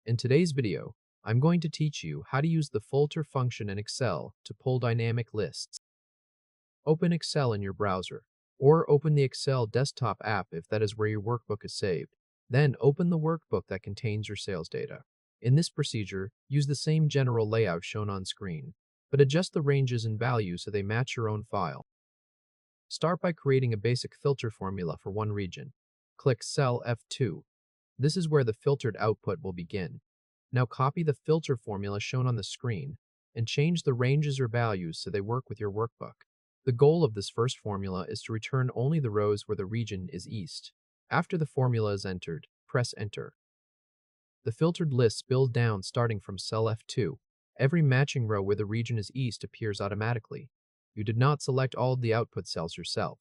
In today's video, I'm going to teach you how to use the filter function in Excel to pull dynamic lists. Open Excel in your browser, or open the Excel desktop app if that is where your workbook is saved. Then open the workbook that contains your sales data. In this procedure, use the same general layout shown on screen, but adjust the ranges and values so they match your own file. Start by creating a basic filter formula for one region. Click Cell F2. This is where the filtered output will begin. Now copy the filter formula shown on the screen and change the ranges or values so they work with your workbook. The goal of this first formula is to return only the rows where the region is east. After the formula is entered, press Enter. The filtered list spills down starting from cell F2. Every matching row where the region is east appears automatically. You did not select all of the output cells yourself.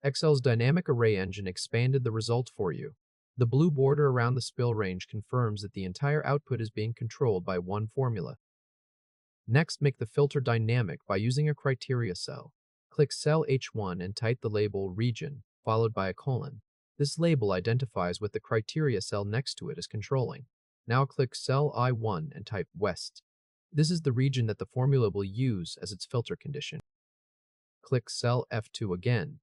Excel's dynamic array engine expanded the result for you. The blue border around the spill range confirms that the entire output is being controlled by one formula. Next, make the filter dynamic by using a criteria cell. Click cell H1 and type the label region, followed by a colon. This label identifies what the criteria cell next to it is controlling. Now click cell I1 and type west. This is the region that the formula will use as its filter condition. Click cell F2 again.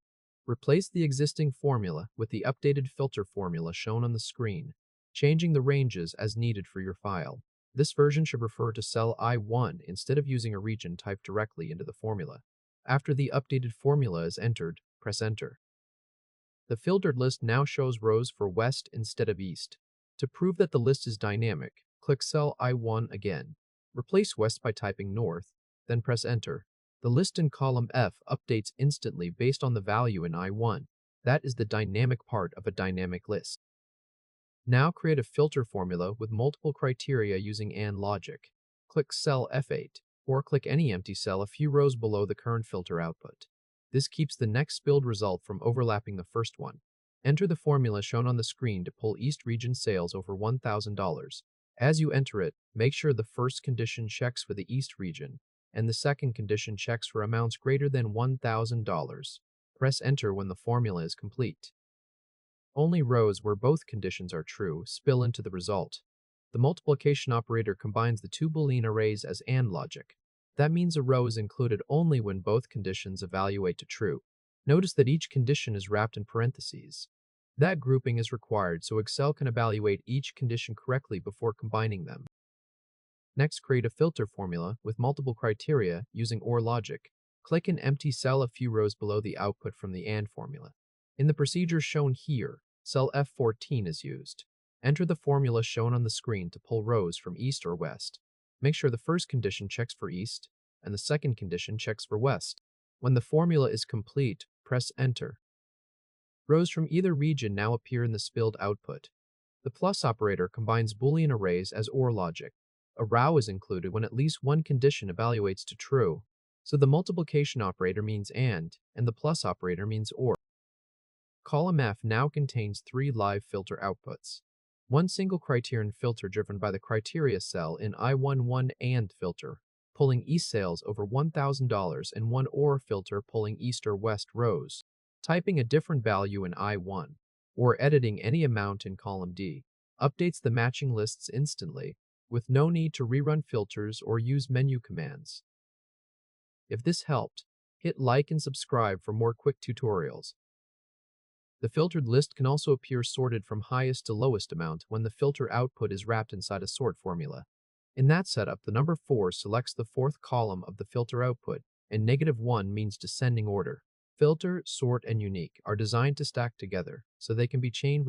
Replace the existing formula with the updated filter formula shown on the screen, changing the ranges as needed for your file. This version should refer to cell I1 instead of using a region typed directly into the formula. After the updated formula is entered, press Enter. The filtered list now shows rows for west instead of east. To prove that the list is dynamic, click cell I1 again. Replace west by typing north, then press Enter. The list in column F updates instantly based on the value in I1. That is the dynamic part of a dynamic list. Now create a filter formula with multiple criteria using AND logic. Click cell F8, or click any empty cell a few rows below the current filter output. This keeps the next spilled result from overlapping the first one. Enter the formula shown on the screen to pull East region sales over $1,000. As you enter it, make sure the first condition checks for the East region, and the second condition checks for amounts greater than $1,000. Press Enter when the formula is complete. Only rows where both conditions are true spill into the result. The multiplication operator combines the two Boolean arrays as AND logic. That means a row is included only when both conditions evaluate to true. Notice that each condition is wrapped in parentheses. That grouping is required so Excel can evaluate each condition correctly before combining them. Next, create a filter formula with multiple criteria using OR logic. Click an empty cell a few rows below the output from the AND formula. In the procedure shown here, cell F14 is used. Enter the formula shown on the screen to pull rows from east or west. Make sure the first condition checks for east, and the second condition checks for west. When the formula is complete, press Enter. Rows from either region now appear in the spilled output. The plus operator combines Boolean arrays as OR logic. A row is included when at least one condition evaluates to true, so the multiplication operator means AND, and the plus operator means OR. Column F now contains three live filter outputs. One single criterion filter driven by the criteria cell in I11 AND filter, pulling east sales over $1,000, and one OR filter pulling east or west rows. Typing a different value in I1, or editing any amount in column D, updates the matching lists instantly, with no need to rerun filters or use menu commands. If this helped, hit like and subscribe for more quick tutorials. The filtered list can also appear sorted from highest to lowest amount when the filter output is wrapped inside a sort formula. In that setup, the number 4 selects the fourth column of the filter output, and -1 means descending order. Filter, sort, and unique are designed to stack together, so they can be chained with